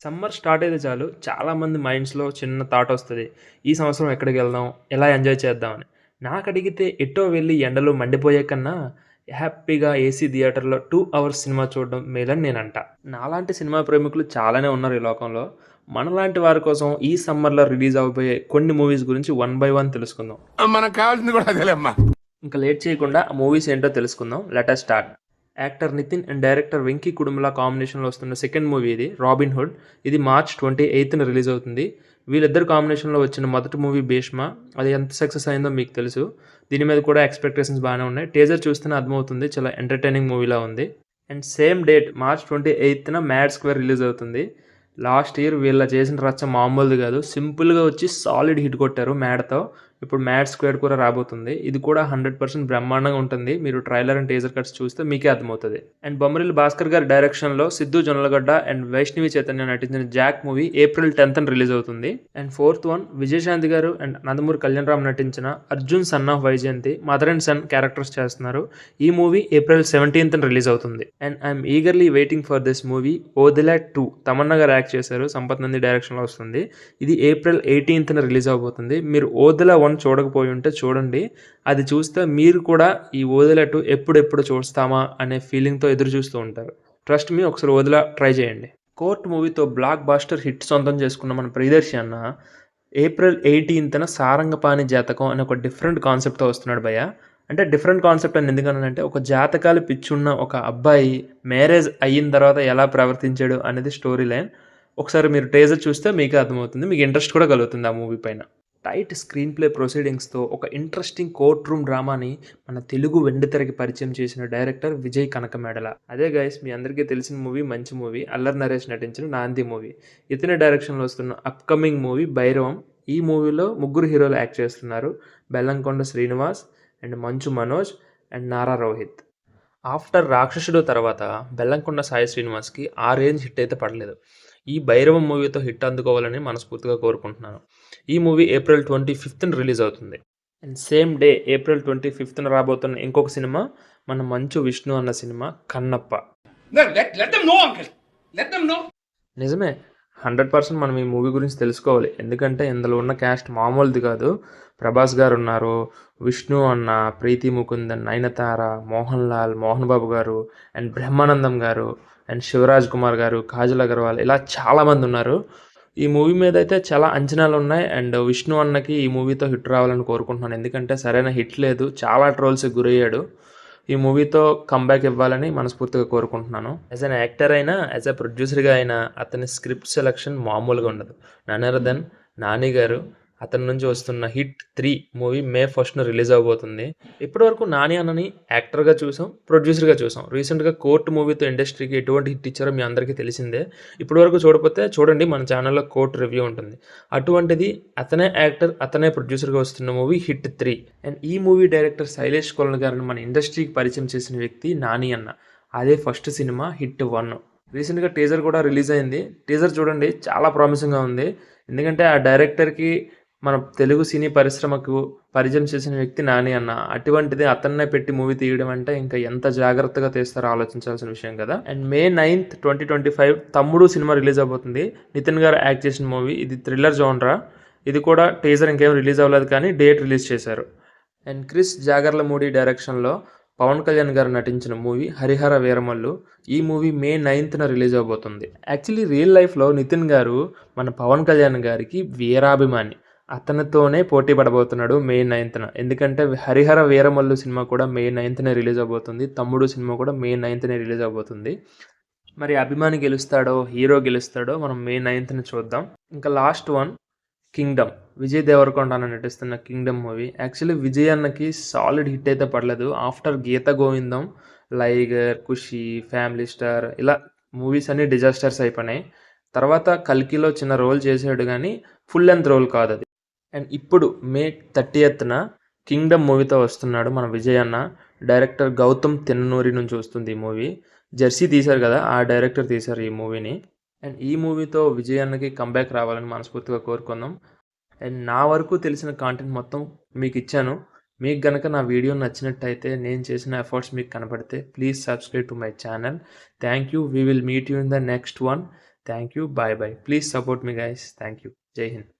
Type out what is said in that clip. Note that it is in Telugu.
సమ్మర్ స్టార్ట్ అయితే చాలు చాలామంది మైండ్స్‌లో చిన్న థాట్ వస్తది. ఈ సంవత్సరం ఎక్కడికెళ్దాం? ఎలా ఎంజాయ్ చేద్దామని. నాకడిగితే ఎటో వెళ్లి ఎండలో మండిపోయే కన్నా హ్యాపీగా ఏసీ థియేటర్‌లో 2 అవర్స్ సినిమా చూడడం మేలని నేనంటా. నాలాంటి సినిమా ప్రేమికులు చాలానే ఉన్నారు ఈ లోకంలో. మనలాంటి వారి కోసం ఈ సమ్మర్‌లో రిలీజ్ అవ్వబోయే కొన్ని మూవీస్ గురించి వన్ బై వన్ తెలుసుకుందాం. మనకు కావాల్సింది కూడా అదేలేమ్మా. ఇంకా లేట్ చేయకుండా ఆ మూవీస్ ఏంటో తెలుసుకుందాం. Let us start. Actor Nithiin and director Venky Kudumula కాంబినేషన్లో వస్తున్న సెకండ్ మూవీ ఇది రాబిన్ హుడ్. ఇది మార్చ్ 28న రిలీజ్ అవుతుంది. వీళ్ళిద్దరు కాంబినేషన్లో వచ్చిన మొదటి మూవీ భీష్మ. అది ఎంత సక్సెస్ అయిందో మీకు తెలుసు. దీని మీద కూడా ఎక్స్పెక్టేషన్స్ బాగానే ఉన్నాయి. టీజర్ చూస్తేనే అర్థమవుతుంది, చాలా ఎంటర్టైనింగ్ మూవీలా ఉంది. అండ్ సేమ్ డేట్ మార్చ్ 28న మ్యాడ్ స్క్వేర్ రిలీజ్ అవుతుంది. లాస్ట్ ఇయర్ వీళ్ళ చేసిన రచ్చ మామూలుది కాదు. సింపుల్గా వచ్చి సాలిడ్ హిట్ కొట్టారు మ్యాడ్తో. ఇప్పుడు మ్యాడ్ స్క్వేర్ కూడా రాబోతుంది. ఇది కూడా 100% బ్రహ్మాండంగా ఉంటుంది. మీరు ట్రైలర్ అండ్ టీజర్ కట్స్ చూస్తే మీకే అర్థమవుతుంది. అండ్ బొమ్మరిల్లు భాస్కర్ గారి డైరెక్షన్లో సిద్ధు జొన్నలగడ్డ అండ్ వైష్ణవి చైతన్య నటించిన జాక్ మూవీ ఏప్రిల్ 10న రిలీజ్ అవుతుంది. And fourth one Vijayashanti garu and Nandamuri Kalyan Ram నటించిన Arjun son of Vyjayanthi mother and son characters చేస్తున్నారు. ఈ మూవీ ఏప్రిల్ 17న రిలీజ్ అవుతుంది. And I'm eagerly waiting for this movie Odela 2. Tamannaah garu act చేశారు, సంపత్ నంది డైరెక్షన్లో వస్తుంది. ఇది ఏప్రిల్ 18న రిలీజ్ అవబోతుంది. మీరు ఓదిలా 1 చూడకపోయి ఉంటే చూడండి. అది చూస్తే మీరు కూడా ఈ ఓదిలా 2 ఎప్పుడెప్పుడు చూస్తామా అనే ఫీలింగ్తో ఎదురు చూస్తూ ఉంటారు. ట్రస్ట్ మీ, ఒకసారి ఓదిలా ట్రై చేయండి. కోర్ట్ మూవీతో బ్లాక్ బాస్టర్ హిట్ సొంతం చేసుకున్న మన ప్రియదర్శి అన్న ఏప్రిల్ 18న సారంగపాణి జాతకం అనే ఒక డిఫరెంట్ కాన్సెప్ట్తో వస్తున్నాడు భయ్య. అంటే డిఫరెంట్ కాన్సెప్ట్ అని ఎందుకనంటే ఒక జాతకాలు పిచ్చున్న ఒక అబ్బాయి మ్యారేజ్ అయిన తర్వాత ఎలా ప్రవర్తించాడు అనేది స్టోరీ లైన్. ఒకసారి మీరు టీజర్ చూస్తే మీకే అర్థమవుతుంది, మీకు ఇంట్రెస్ట్ కూడా కలుగుతుంది ఆ మూవీ పైన. టైట్ స్క్రీన్ ప్లే ప్రొసీడింగ్స్తో ఒక ఇంట్రెస్టింగ్ కోర్ట్ రూమ్ డ్రామాని మన తెలుగు వెండితెరకి పరిచయం చేసిన డైరెక్టర్ విజయ్ కనకమేడల. అదే గైస్, మీ అందరికీ తెలిసిన మూవీ, మంచి మూవీ, అల్లరి నరేష్ నటించిన నాంది మూవీ. ఇతని డైరెక్షన్లో వస్తున్న అప్కమింగ్ మూవీ భైరవం. ఈ మూవీలో ముగ్గురు హీరోలు యాక్ట్ చేస్తున్నారు. Bellamkonda Srinivas and Manchu Manoj and Nara Rohit. After రాక్షసుడు తర్వాత బెల్లంకొండ సాయి శ్రీనివాస్కి ఆ రేంజ్ హిట్ అయితే పడలేదు. ఈ భైరవం మూవీతో హిట్ అందుకోవాలని మనస్ఫూర్తిగా కోరుకుంటున్నాను. ఈ మూవీ ఏప్రిల్ 25న రిలీజ్ అవుతుంది. అండ్ సేమ్ డే ఏప్రిల్ 25న రాబోతున్న ఇంకొక సినిమా మన మంచు విష్ణు అన్న సినిమా కన్నప్ప. నిజమే, 100% మనం ఈ మూవీ గురించి తెలుసుకోవాలి. ఎందుకంటే ఇందులో ఉన్న క్యాస్ట్ మామూలుది కాదు. ప్రభాస్ గారు ఉన్నారు, విష్ణు అన్న, ప్రీతి ముకుందన్, నయనతార, మోహన్ లాల్, మోహన్ బాబు గారు అండ్ బ్రహ్మానందం గారు అండ్ శివరాజ్ కుమార్ గారు, కాజల్ అగర్వాల్, ఇలా చాలామంది ఉన్నారు. ఈ మూవీ మీద అయితే చాలా అంచనాలు ఉన్నాయి. అండ్ విష్ణు అన్నకి ఈ మూవీతో హిట్ రావాలని కోరుకుంటున్నాను. ఎందుకంటే సరైన హిట్ లేదు, చాలా ట్రోల్స్కి గురయ్యాడు. ఈ మూవీతో కంబ్యాక్ ఇవ్వాలని మనస్ఫూర్తిగా కోరుకుంటున్నాను. యాజ్ అన్ యాక్టర్ అయినా, యాజ్ అ ప్రొడ్యూసర్గా అయినా అతని స్క్రిప్ట్ సెలెక్షన్ మామూలుగా ఉండదు. నన్ అదర్ దెన్ నాని గారు. అతని నుంచి వస్తున్న హిట్ 3 మూవీ మే 1న రిలీజ్ అవబోతుంది. ఇప్పటివరకు నాని అన్నని యాక్టర్గా చూసాం, ప్రొడ్యూసర్గా చూసాం. రీసెంట్గా కోర్ట్ మూవీతో ఇండస్ట్రీకి ఎటువంటి హిట్ ఇచ్చారో మీ అందరికీ తెలిసిందే. ఇప్పటివరకు చూడకపోతే చూడండి, మన ఛానల్లో కోర్ట్ రివ్యూ ఉంటుంది. అటువంటిది అతనే యాక్టర్, అతనే ప్రొడ్యూసర్గా వస్తున్న మూవీ హిట్ 3. అండ్ ఈ మూవీ డైరెక్టర్ శైలేష్ కొలన్ గారిని మన ఇండస్ట్రీకి పరిచయం చేసిన వ్యక్తి నాని అన్న. అదే ఫస్ట్ సినిమా హిట్ 1. రీసెంట్గా టీజర్ కూడా రిలీజ్ అయింది. టీజర్ చూడండి, చాలా ప్రామిసింగ్గా ఉంది. ఎందుకంటే ఆ డైరెక్టర్కి మన తెలుగు సినీ పరిశ్రమకు పరిచయం చేసిన వ్యక్తి నాని అన్న. అటువంటిది అతన్నే పెట్టి మూవీ తీయడం అంటే ఇంకా ఎంత జాగ్రత్తగా తీస్తారో ఆలోచించాల్సిన విషయం కదా. అండ్ మే 9th 2025 తమ్ముడు సినిమా రిలీజ్ అవబోతుంది. నితిన్ గారు యాక్ట్ చేసిన మూవీ. ఇది థ్రిల్లర్ జోనరా. ఇది కూడా టీజర్ ఇంకేం రిలీజ్ అవ్వలేదు, కానీ డేట్ రిలీజ్ చేశారు. అండ్ క్రిస్ జాగర్లమూడి డైరెక్షన్లో పవన్ కళ్యాణ్ గారు నటించిన మూవీ హరిహర వీరమల్లు. ఈ మూవీ మే 9th రిలీజ్ అవబోతుంది. యాక్చువల్లీ రియల్ లైఫ్లో నితిన్ గారు మన పవన్ కళ్యాణ్ గారికి వీరాభిమాని. అతనితోనే పోటీ పడబోతున్నాడు మే 9th. ఎందుకంటే హరిహర వీరమల్లు సినిమా కూడా మే 9th రిలీజ్ అవబోతుంది. తమ్ముడు సినిమా కూడా మే 9th రిలీజ్ అవబోతుంది. మరి అభిమాని గెలుస్తాడో, హీరో గెలుస్తాడో మనం మే 9th చూద్దాం. ఇంకా last one kingdom. Vijay Deverakonda అన్న నటిస్తున్న కింగ్డమ్ మూవీ. యాక్చువల్లీ విజయ్ అన్నకి సాలిడ్ హిట్ అయితే పడలేదు. ఆఫ్టర్ గీత గోవిందం, లైగర్, ఖుషి, ఫ్యామిలీ స్టార్, ఇలా మూవీస్ అన్నీ డిజాస్టర్స్ అయిపోయినాయి. తర్వాత కల్కిలో చిన్న రోల్ చేసాడు, కానీ ఫుల్ లెంత్ రోల్ కాదు అది. అండ్ ఇప్పుడు మే 30న కింగ్డమ్ మూవీతో వస్తున్నాడు మన విజయ్ అన్న. డైరెక్టర్ గౌతమ్ తిన్ననూరి నుంచి వస్తుంది ఈ మూవీ. జెర్సీ తీశారు కదా, ఆ డైరెక్టర్ తీశారు ఈ మూవీని. అండ్ ఈ మూవీతో విజయ్ అన్నకి కంబ్యాక్ రావాలని మనస్ఫూర్తిగా కోరుకుందాం. అండ్ నా వరకు తెలిసిన కాంటెంట్ మొత్తం మీకు ఇచ్చాను. మీకు గనక నా వీడియో నచ్చినట్టయితే, నేను చేసిన ఎఫర్ట్స్ మీకు కనపడితే, please subscribe to my channel. Thank you. We will meet you in the next one. Thank you. Bye bye. Please support me guys. Thank you. Jai Hind.